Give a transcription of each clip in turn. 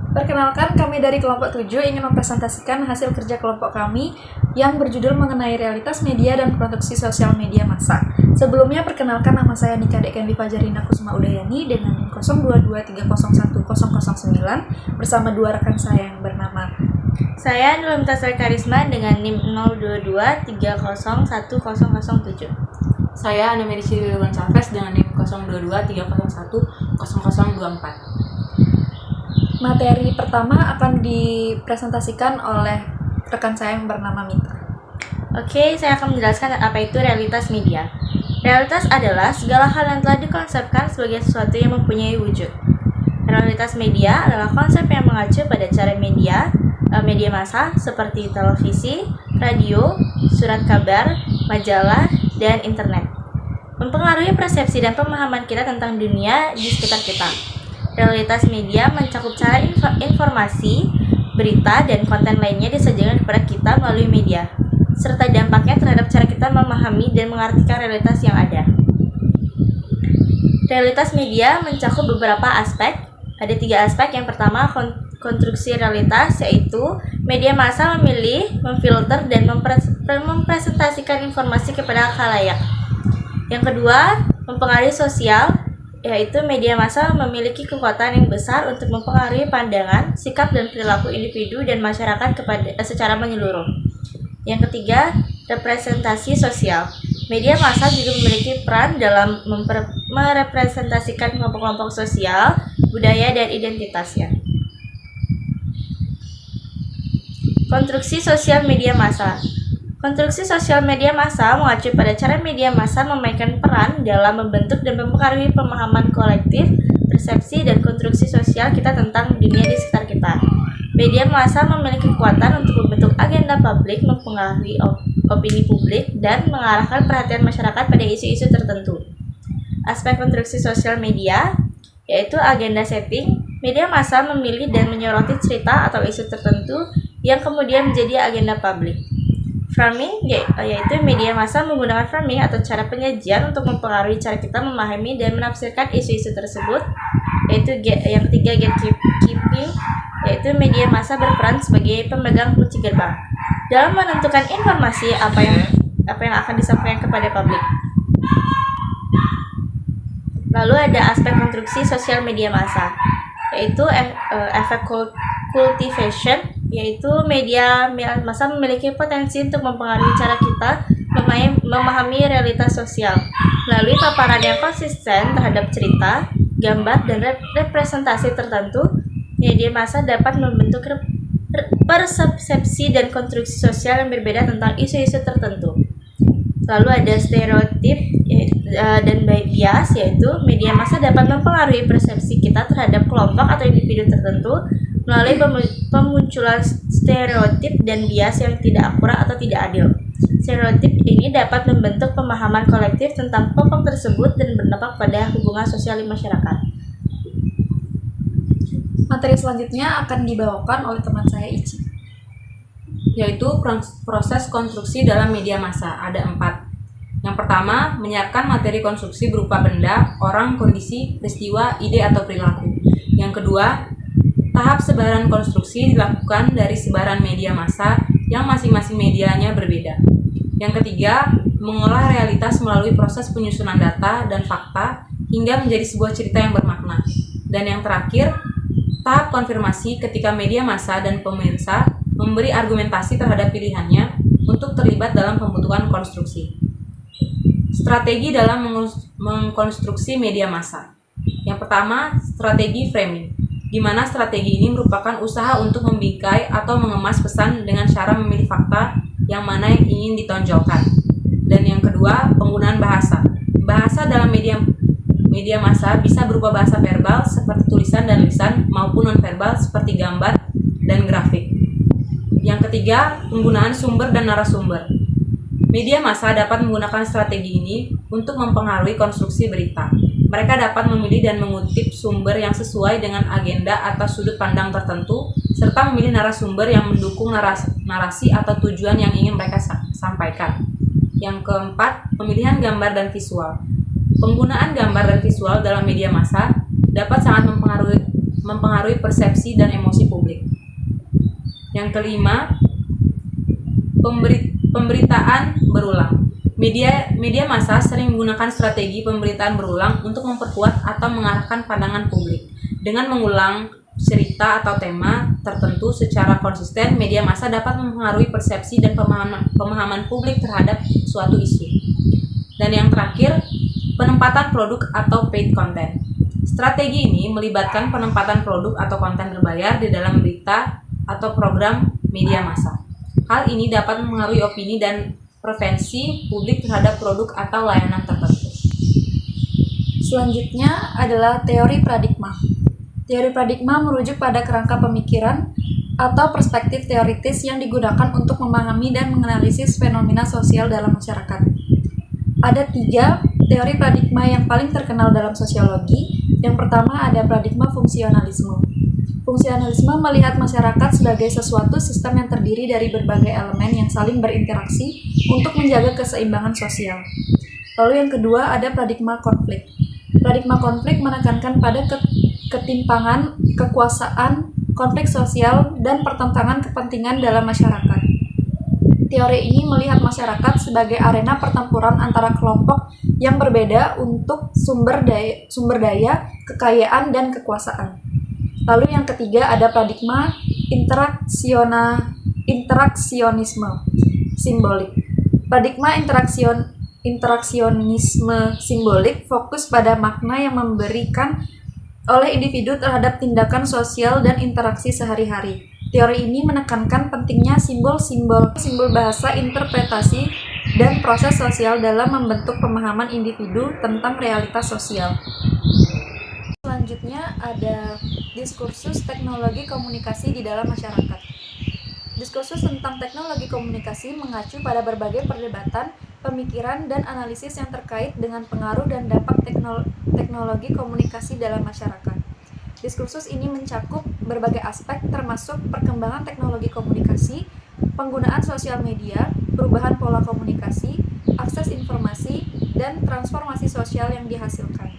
Perkenalkan, kami dari kelompok 7 ingin mempresentasikan hasil kerja kelompok kami yang berjudul mengenai realitas media dan produksi sosial media massa. Sebelumnya, perkenalkan, nama saya Nika Dekendi Fajarina Kusuma Udayani dengan NIM 0223010009 bersama dua rekan saya yang bernama saya Nurul Tasri Karisma dengan NIM 0223010007. Saya Anomedisi Wilwan Chavez dengan NIM 0231010024. Materi pertama akan dipresentasikan oleh rekan saya yang bernama Mita. Oke, saya akan menjelaskan apa itu realitas media. Realitas adalah segala hal yang telah dikonsepkan sebagai sesuatu yang mempunyai wujud. Realitas media adalah konsep yang mengacu pada cara media massa seperti televisi, radio, surat kabar, majalah, dan internet. Mempengaruhi persepsi dan pemahaman kita tentang dunia di sekitar kita. Realitas media mencakup cara informasi, berita, dan konten lainnya disajikan kepada kita melalui media, serta dampaknya terhadap cara kita memahami dan mengartikan realitas yang ada. Realitas media mencakup beberapa aspek. Ada 3 aspek. Yang pertama, konstruksi realitas, yaitu media massa memilih, memfilter, dan mempresentasikan informasi kepada khalayak. Yang kedua, mempengaruhi sosial, yaitu media massa memiliki kekuatan yang besar untuk mempengaruhi pandangan, sikap, dan perilaku individu dan masyarakat secara menyeluruh. Yang ketiga, representasi sosial. Media massa juga memiliki peran dalam merepresentasikan kelompok-kelompok sosial, budaya, dan identitasnya. Konstruksi sosial media massa. Konstruksi sosial media massa mengacu pada cara media massa memainkan peran dalam membentuk dan mempengaruhi pemahaman kolektif, persepsi, dan konstruksi sosial kita tentang dunia di sekitar kita. Media massa memiliki kekuatan untuk membentuk agenda publik, mempengaruhi opini publik, dan mengarahkan perhatian masyarakat pada isu-isu tertentu. Aspek konstruksi sosial media, yaitu agenda setting. Media massa memilih dan menyoroti cerita atau isu tertentu yang kemudian menjadi agenda publik. Framing, yaitu media massa menggunakan framing atau cara penyajian untuk mempengaruhi cara kita memahami dan menafsirkan isu-isu tersebut. Yaitu yang ketiga, gatekeeping, yaitu media massa berperan sebagai pemegang kunci gerbang dalam menentukan informasi apa yang akan disampaikan kepada publik. Lalu ada aspek konstruksi sosial media massa, yaitu efek cultivation, yaitu media massa memiliki potensi untuk mempengaruhi cara kita memahami realitas sosial. Melalui paparan yang konsisten terhadap cerita, gambar, dan representasi tertentu, media massa dapat membentuk persepsi dan konstruksi sosial yang berbeda tentang isu-isu tertentu. Lalu ada stereotip dan bias, yaitu media massa dapat mempengaruhi persepsi kita terhadap kelompok atau individu tertentu melalui pemunculan stereotip dan bias yang tidak akurat atau tidak adil. Stereotip ini dapat membentuk pemahaman kolektif tentang kelompok tersebut dan berdampak pada hubungan sosial di masyarakat. Materi selanjutnya akan dibawakan oleh teman saya Ici, Yaitu proses konstruksi dalam media massa. Ada 4. Yang pertama, menyiapkan materi konstruksi berupa benda, orang, kondisi, peristiwa, ide, atau perilaku. Yang kedua, tahap sebaran konstruksi dilakukan dari sebaran media massa yang masing-masing medianya berbeda. Yang ketiga, mengolah realitas melalui proses penyusunan data dan fakta hingga menjadi sebuah cerita yang bermakna. Dan yang terakhir, tahap konfirmasi ketika media massa dan pemirsa memberi argumentasi terhadap pilihannya untuk terlibat dalam pembentukan konstruksi. Strategi dalam mengkonstruksi media massa. Yang pertama, strategi framing, di mana strategi ini merupakan usaha untuk membingkai atau mengemas pesan dengan cara memilih fakta yang mana yang ingin ditonjolkan. Dan yang kedua, penggunaan bahasa. Bahasa dalam media massa bisa berupa bahasa verbal seperti tulisan dan lisan maupun nonverbal seperti gambar dan grafik. Yang ketiga, penggunaan sumber dan narasumber. Media massa dapat menggunakan strategi ini untuk mempengaruhi konstruksi berita. Mereka dapat memilih dan mengutip sumber yang sesuai dengan agenda atau sudut pandang tertentu, serta memilih narasumber yang mendukung narasi atau tujuan yang ingin mereka sampaikan. Yang keempat, pemilihan gambar dan visual. Penggunaan gambar dan visual dalam media massa dapat sangat mempengaruhi persepsi dan emosi publik. Yang kelima, pemberitaan berulang. Media massa sering menggunakan strategi pemberitaan berulang untuk memperkuat atau mengarahkan pandangan publik. Dengan mengulang cerita atau tema tertentu secara konsisten, media massa dapat mempengaruhi persepsi dan pemahaman publik terhadap suatu isu. Dan yang terakhir, penempatan produk atau paid content. Strategi ini melibatkan penempatan produk atau konten berbayar di dalam berita atau program media massa. Hal ini dapat mempengaruhi opini dan preferensi publik terhadap produk atau layanan tertentu. Selanjutnya adalah teori paradigma. Teori paradigma merujuk pada kerangka pemikiran atau perspektif teoritis yang digunakan untuk memahami dan menganalisis fenomena sosial dalam masyarakat. Ada 3 teori paradigma yang paling terkenal dalam sosiologi. Yang pertama ada paradigma fungsionalisme. Fungsionalisme melihat masyarakat sebagai sesuatu sistem yang terdiri dari berbagai elemen yang saling berinteraksi untuk menjaga keseimbangan sosial. Lalu yang kedua ada paradigma konflik. Paradigma konflik menekankan pada ketimpangan, kekuasaan, konflik sosial, dan pertentangan kepentingan dalam masyarakat. Teori ini melihat masyarakat sebagai arena pertempuran antara kelompok yang berbeda untuk sumber daya, kekayaan, dan kekuasaan. Lalu yang ketiga ada paradigma interaksionisme simbolik. Paradigma interaksionisme simbolik fokus pada makna yang memberikan oleh individu terhadap tindakan sosial dan interaksi sehari-hari. Teori ini menekankan pentingnya simbol bahasa, interpretasi, dan proses sosial dalam membentuk pemahaman individu tentang realitas sosial. Selanjutnya ada diskursus teknologi komunikasi di dalam masyarakat. Diskursus tentang teknologi komunikasi mengacu pada berbagai perdebatan, pemikiran, dan analisis yang terkait dengan pengaruh dan dampak teknologi komunikasi dalam masyarakat. Diskursus ini mencakup berbagai aspek termasuk perkembangan teknologi komunikasi, penggunaan sosial media, perubahan pola komunikasi, akses informasi, dan transformasi sosial yang dihasilkan.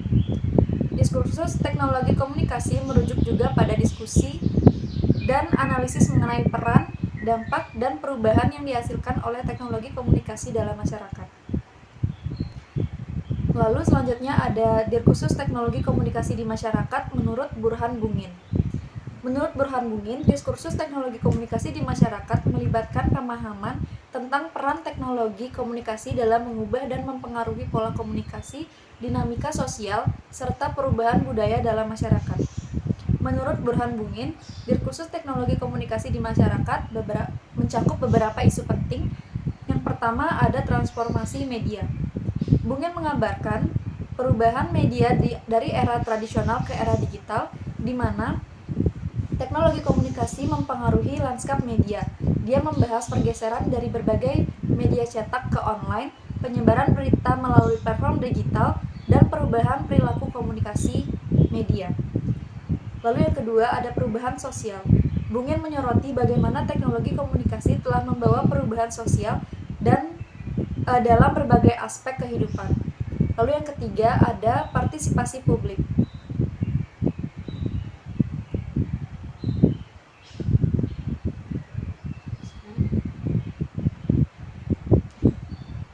Diskursus teknologi komunikasi merujuk juga pada diskusi dan analisis mengenai peran, dampak, dan perubahan yang dihasilkan oleh teknologi komunikasi dalam masyarakat. Lalu selanjutnya ada diskursus teknologi komunikasi di masyarakat menurut Burhan Bungin. Menurut Burhan Bungin, diskursus teknologi komunikasi di masyarakat melibatkan pemahaman tentang peran teknologi komunikasi dalam mengubah dan mempengaruhi pola komunikasi, dinamika sosial, serta perubahan budaya dalam masyarakat. Menurut Burhan Bungin, diskursus teknologi komunikasi di masyarakat mencakup beberapa isu penting. Yang pertama ada transformasi media. Bungin mengabarkan perubahan media dari era tradisional ke era digital, di mana teknologi komunikasi mempengaruhi lanskap media. Dia membahas pergeseran dari berbagai media cetak ke online, penyebaran berita melalui platform digital, dan perubahan perilaku komunikasi media. Lalu yang kedua ada perubahan sosial. Bungin menyoroti bagaimana teknologi komunikasi telah membawa perubahan sosial dan dalam berbagai aspek kehidupan. Lalu yang ketiga ada partisipasi publik.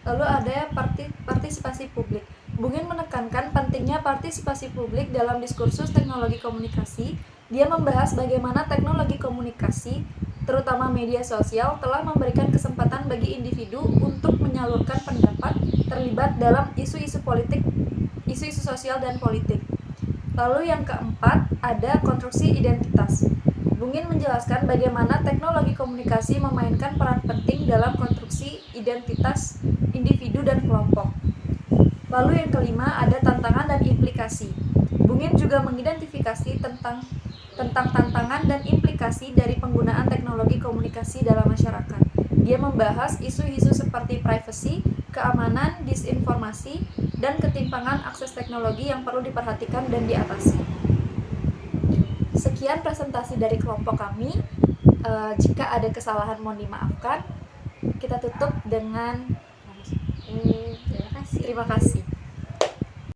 Lalu ada partisipasi publik. Bungin menekankan pentingnya partisipasi publik dalam diskursus teknologi komunikasi. Dia membahas bagaimana teknologi komunikasi, terutama media sosial, telah memberikan kesempatan bagi individu untuk menyalurkan pendapat, terlibat dalam isu-isu sosial dan politik. Lalu yang keempat ada konstruksi identitas. Bungin menjelaskan bagaimana teknologi komunikasi memainkan peran penting dalam konstruksi identitas individu dan kelompok. Lalu yang kelima ada tantangan dan implikasi. Bungin juga mengidentifikasi tentang tantangan dan implikasi dari penggunaan teknologi komunikasi dalam masyarakat. Dia membahas isu-isu seperti privacy, keamanan, disinformasi, dan ketimpangan akses teknologi yang perlu diperhatikan dan diatasi. Sekian presentasi dari kelompok kami. Jika ada kesalahan mohon dimaafkan. Kita tutup dengan terima kasih.